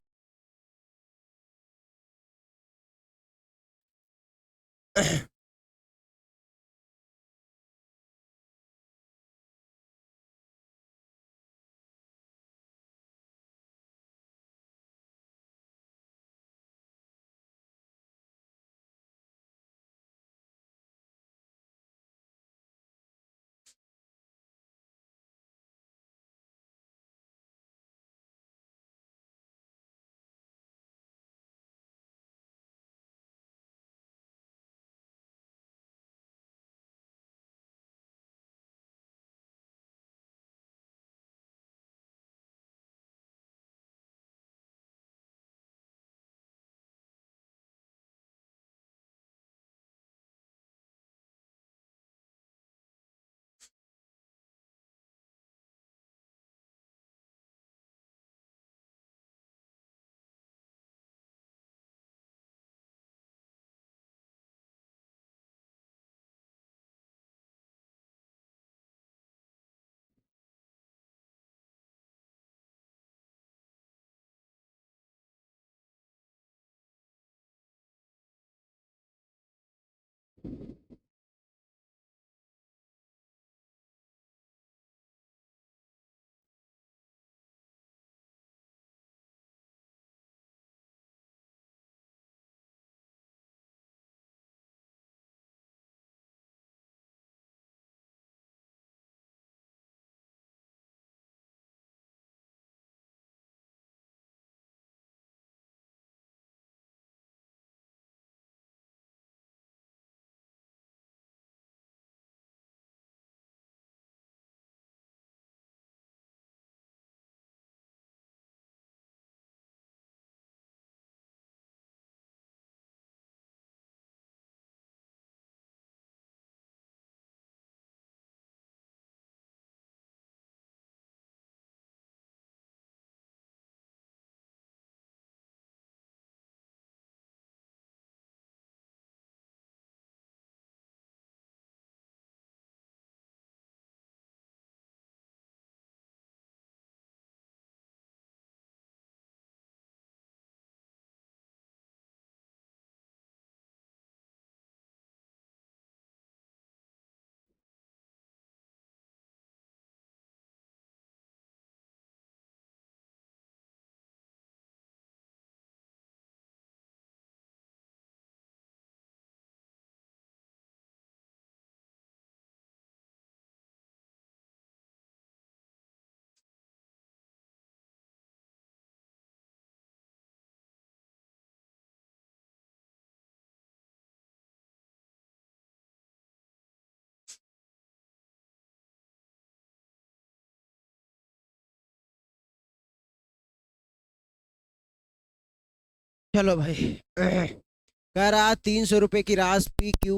चलो भाई, कह रहा 300 रुपए की राशि पी क्यू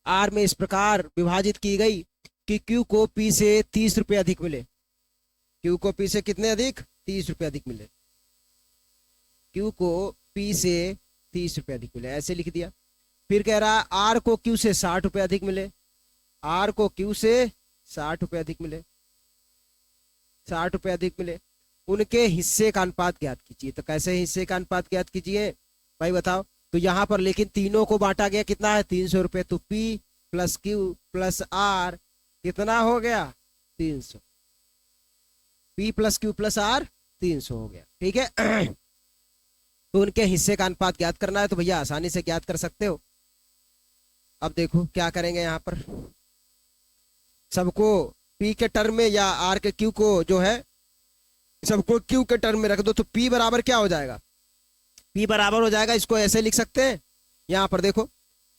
आर में इस प्रकार विभाजित की गई कि क्यू को पी से 30 रुपये अधिक मिले। क्यू को पी से कितने अधिक? 30 रुपये अधिक मिले। क्यू को पी से 30 रुपये अधिक मिले, ऐसे लिख दिया। फिर कह रहा है आर को क्यू से 60 रुपये अधिक मिले। आर को क्यू से 60 रुपये अधिक मिले, 60 रुपये अधिक मिले। उनके हिस्से का अनुपात ज्ञात कीजिए। तो कैसे हिस्से का अनुपात ज्ञात कीजिए भाई बताओ? तो यहाँ पर लेकिन तीनों को बांटा गया, कितना है? 300 रुपये। तो P plus Q plus R कितना हो गया? 300। P plus Q plus R 300 हो गया, ठीक है। तो उनके हिस्से का अनुपात ज्ञात करना है, तो भैया आसानी से ज्ञात कर सकते हो। अब देखो क्या करेंगे यहाँ पर, सबको P के टर्म में या R के Q को जो है सबको Q के टर्म में रख दो। तो P बराबर क्या हो जाएगा? P बराबर हो जाएगा, इसको ऐसे लिख सकते हैं। यहाँ पर देखो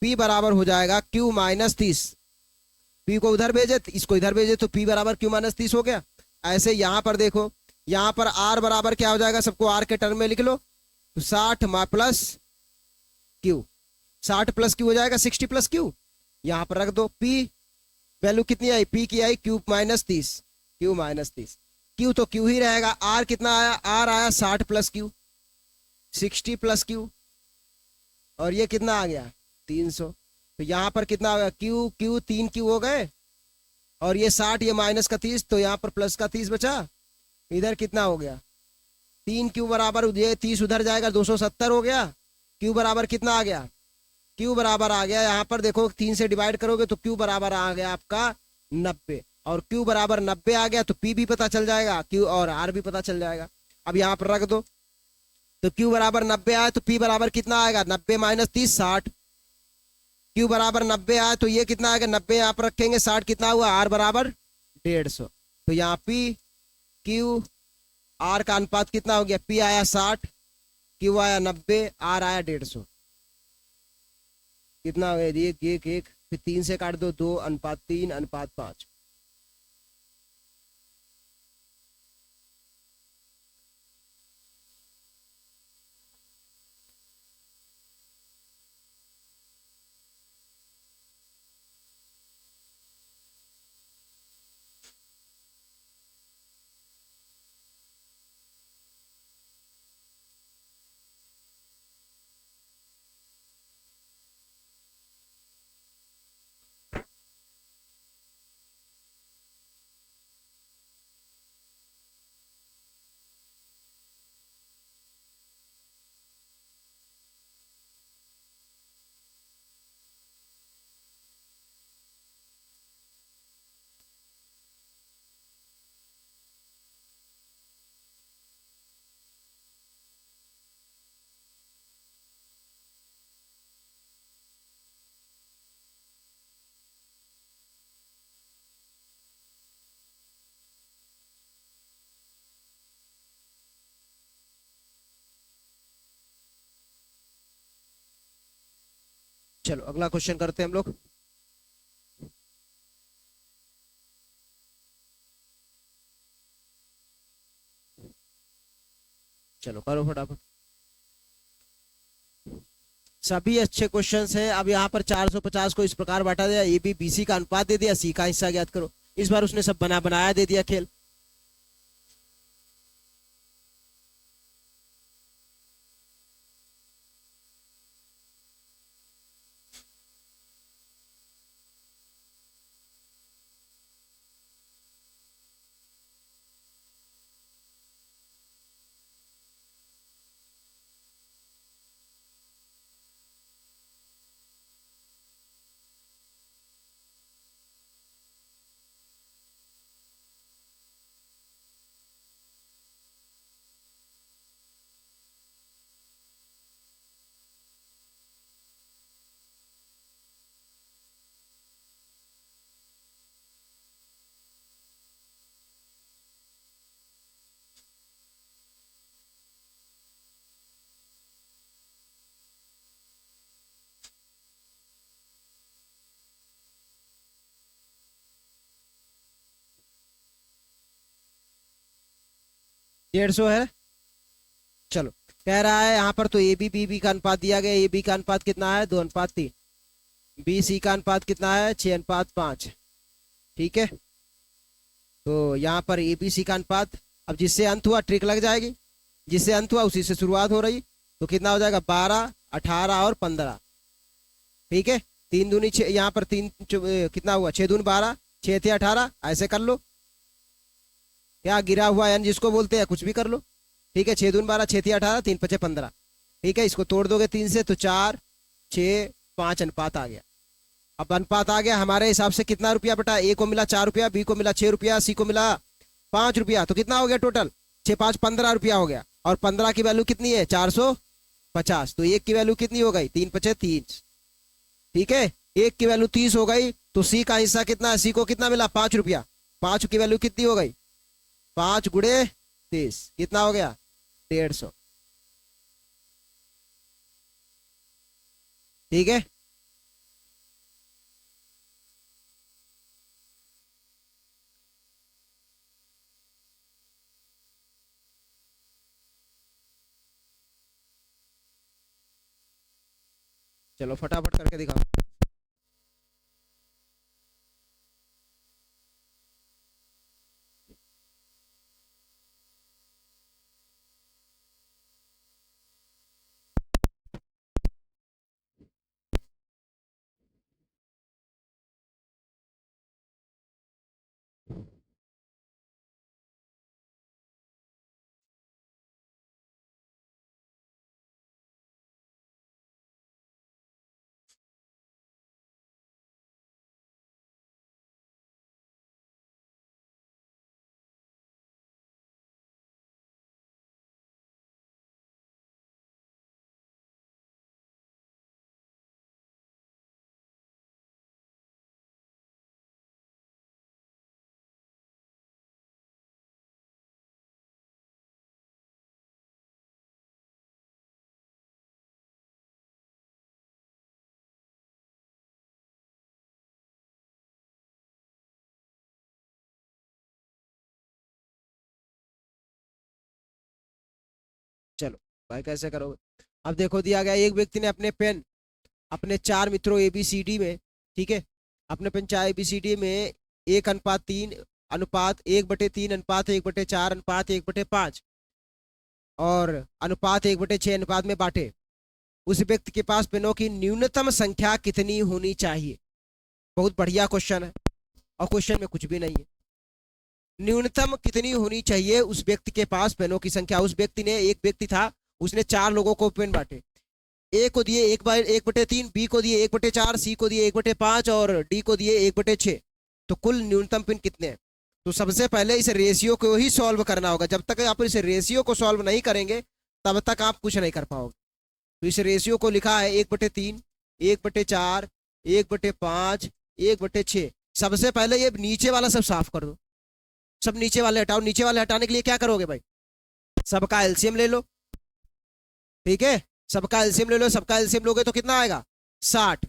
P बराबर हो जाएगा Q माइनस 30। P को उधर भेजे, इसको इधर भेजे, तो P बराबर Q माइनस 30 हो गया। ऐसे यहाँ पर देखो, यहाँ पर R बराबर क्या हो जाएगा? सबको R के टर्म में लिख लो। तो 60 प्लस Q, 60 प्लस Q हो जाएगा 60 प्लस Q। यहाँ पर रख दो। P वैल्यू कितनी आई? P की आई Q minus 30। Q minus 30, Q तो Q ही रहेगा। R कितना आया? R आया 60 प्लस Q, 60 प्लस Q, और ये कितना आ गया? 300। तो यहाँ पर कितना आ गया? Q Q 3 Q हो गए, और ये 60, ये माइनस का 30, तो यहाँ पर प्लस का 30 बचा। इधर कितना हो गया? 3Q बराबर, ये 30 उधर जाएगा, 270 हो गया। Q बराबर कितना आ गया? Q बराबर आ गया, यहाँ पर देखो 3 से डिवाइड करोगे तो Q बराबर आ गया आपका 90। और Q बराबर 90 आ गया तो P भी पता चल जाएगा, Q और R भी पता चल जाएगा। अब यहाँ पर रख दो। तो Q बराबर 90 आया तो P बराबर कितना आएगा? 90 माइनस 30 60। Q बराबर 90 आया तो ये कितना आएगा? 90 यहाँ पर रखेंगे, 60 कितना हुआ? R बराबर 150। तो यहाँ P Q R का अनुपात कितना हो गया? P आया 60, Q आया 90, R आया 150। कितना हो गया? एक एक एक, फिर 3 से काट दो, 2:3:5। चलो अगला क्वेश्चन करते हैं हम लोग। चलो करो फटाफट। सभी अच्छे क्वेश्चंस हैं। अब यहाँ पर 450 को इस प्रकार बांटा दिया, ए बी BC का अनुपात दे दिया, C का हिस्सा ज्ञात करो। इस बार उसने सब बनाया दे दिया खेल। डेढ़ सौ है। चलो कह रहा है यहाँ पर तो ए बी बी का अनुपात दिया गया, ए बी का अनुपात कितना है? 2:3। बी सी का अनुपात कितना है 6:5। ठीक है, तो यहाँ पर ए बी सी का अनुपात, अब जिससे अंत हुआ ट्रिक लग जाएगी, जिससे अंत हुआ उसी से शुरुआत हो रही, तो कितना हो जाएगा 12, 18 और 15। ठीक है, 3 दूनी 6, यहाँ पर कितना हुआ 6 दूनी 12, 6 थे 18, ऐसे कर लो, क्या गिरा हुआ यानी जिसको बोलते हैं कुछ भी कर लो। ठीक है, 6 दूनी 12, 6 थे 18, 3 5 15। ठीक है, इसको तोड़ दोगे 3 से तो 4, 6, 5 अनुपात आ गया। अब अनुपात आ गया हमारे हिसाब से कितना रुपया बटा, ए को मिला 4 रुपया, बी को मिला 6 रुपया, सी को मिला 5 रुपया, तो कितना हो गया टोटल 6 5 15 रुपया हो गया। और 15 की वैल्यू कितनी है 450, तो एक की वैल्यू कितनी हो गई 3 5 30। ठीक है, एक की वैल्यू 30 हो गई, तो सी का हिस्सा कितना है, सी को कितना मिला 5 रुपया, 5 की वैल्यू कितनी हो गई 5 गुणे 30, कितना हो गया 150। ठीक है, चलो फटाफट करके दिखाओ। चलो भाई कैसे करोगे, अब देखो दिया गया एक व्यक्ति ने अपने पेन अपने 4 मित्रों ए बी सी डी में, ठीक है, अपने pen 4 A B C D में 1:3 अनुपात 1/3 अनुपात 1/4 अनुपात 1/5 और अनुपात 1/6 अनुपात में बांटे। उस व्यक्ति के पास पेनों की न्यूनतम संख्या कितनी होनी चाहिए। बहुत बढ़िया क्वेश्चन है, और क्वेश्चन में कुछ भी नहीं है। न्यूनतम कितनी होनी चाहिए उस व्यक्ति के पास पेनों की संख्या। उस व्यक्ति ने, एक व्यक्ति था, उसने 4 लोगों को पेन बांटे, ए को दिए 1/3, बी को दिए 1/4, सी को दिए 1/5 और डी को दिए 1/6। तो कुल न्यूनतम पिन कितने हैं। तो सबसे पहले इस रेशियो को ही सॉल्व करना होगा। जब तक आप इस रेशियो को सॉल्व नहीं करेंगे तब तक आप कुछ नहीं कर पाओगे। तो इस रेशियो को लिखा है 1/3, 1/4, 1/5, 1/6। सबसे पहले ये नीचे वाला सब साफ कर दो, सब नीचे वाले हटाओ। नीचे वाले हटाने के लिए क्या करोगे भाई, सबका एलसीएम ले लो। ठीक है, सबका एलसीएम ले लो, सबका एलसीएम लोगे तो कितना आएगा 60।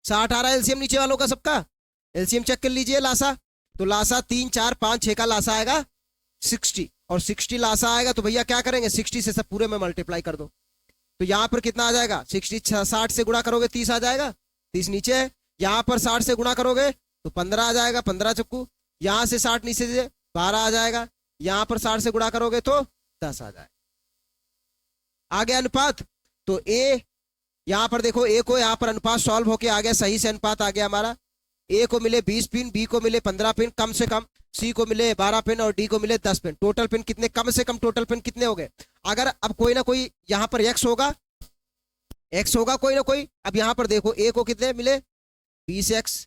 60 आ रहा है एलसीएम नीचे वालों का सबका। एलसीएम चेक कर लीजिए लासा, तो लासा 3 4 5 6 का लासा आएगा 60, और 60 लासा आएगा तो भैया क्या करेंगे 60 से सब पूरे में मल्टीप्लाई कर दो। तो यहाँ पर कितना आ जाएगा 60, 60 से गुणा करोगे 30 आ जाएगा, 30 नीचे है। यहाँ पर 60 से गुणा करोगे तो 15 आ जाएगा, 15 चक्कू। यहाँ से 60 नीचे से 12 आ जाएगा। यहाँ पर 60 से गुणा करोगे तो 10 आ जाएगा। आ गया अनुपात। तो ए, यहाँ पर देखो ए को यहाँ पर अनुपात सॉल्व होके आ गया, सही से अनुपात आ गया हमारा। ए को मिले 20 पिन, बी को मिले 15 पिन कम से कम, सी को मिले 12 पिन और डी को मिले 10 पिन। टोटल पिन कितने, कम से कम टोटल पिन कितने हो गए। अगर अब कोई ना कोई यहाँ पर एक्स होगा, एक्स होगा कोई ना कोई। अब यहाँ पर देखो ए को कितने मिले 20x,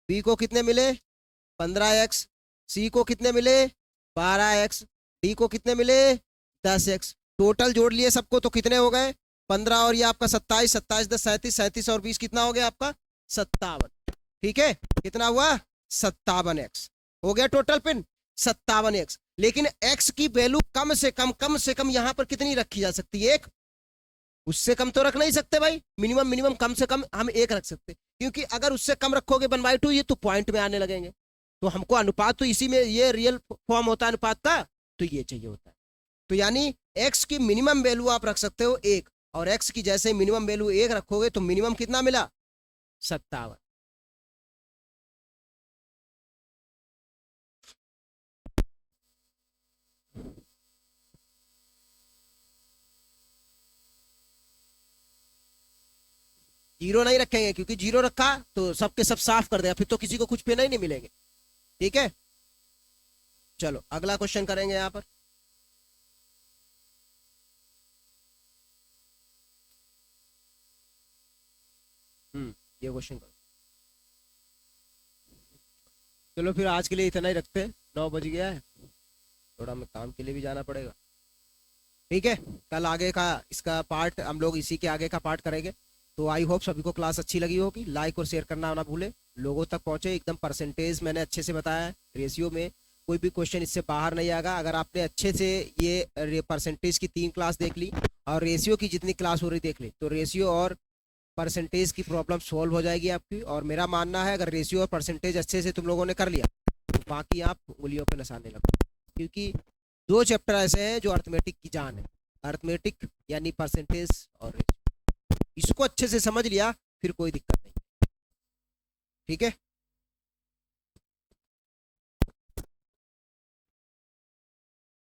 बी को कितने मिले 15x, सी को कितने मिले 12x, डी को कितने मिले 10x। टोटल जोड़ लिए सबको तो कितने हो गए 15 और ये आपका 27, 27 10 37, 37 और 20 कितना हो गया आपका 57। ठीक है, कितना हुआ 57x हो गया टोटल पिन 57x। लेकिन x की वैल्यू कम से कम यहाँ पर कितनी रखी जा सकती है, एक। उससे कम तो रख नहीं सकते भाई, मिनिमम कम से कम हम एक रख सकते, क्योंकि अगर उससे कम रखोगे 1/2 ये तो पॉइंट में आने लगेंगे। तो हमको अनुपात तो इसी में, ये रियल फॉर्म होता है अनुपात का, तो ये चाहिए होता है। तो यानी x की मिनिमम वैल्यू आप रख सकते हो 1, और x की जैसे मिनिमम वैल्यू 1 रखोगे तो मिनिमम कितना मिला 57। जीरो नहीं रखेंगे, क्योंकि जीरो रखा तो सबके सब साफ कर देगा, फिर तो किसी को कुछ पे नहीं मिलेंगे। ठीक है, चलो अगला क्वेश्चन करेंगे यहाँ पर। ये क्वेश्चन करो। चलो फिर आज के लिए इतना ही रखते हैं, 9 बज गया है, थोड़ा हमें काम के लिए भी जाना पड़ेगा। ठीक है, कल आगे का इसका पार्ट हम लोग इसी के आगे का पार्ट करेंगे। तो आई होप सभी को क्लास अच्छी लगी होगी। लाइक और शेयर करना ना भूले, लोगों तक पहुंचे। एकदम परसेंटेज मैंने अच्छे से बताया है, रेशियो में कोई भी क्वेश्चन इससे बाहर नहीं आएगा। अगर आपने अच्छे से ये परसेंटेज की 3 क्लास देख ली और रेशियो की जितनी क्लास हो रही देख ली, तो रेशियो और परसेंटेज की प्रॉब्लम सॉल्व हो जाएगी आपकी। और मेरा मानना है अगर रेशियो और परसेंटेज अच्छे से तुम लोगों ने कर लिया तो बाकी आप उंगलियों पे नसाने लगो, क्योंकि 2 चैप्टर ऐसे हैं जो अर्थमेटिक की जान है। अर्थमेटिक यानी परसेंटेज और रेशियो, इसको अच्छे से समझ लिया फिर कोई दिक्कत नहीं। ठीक है।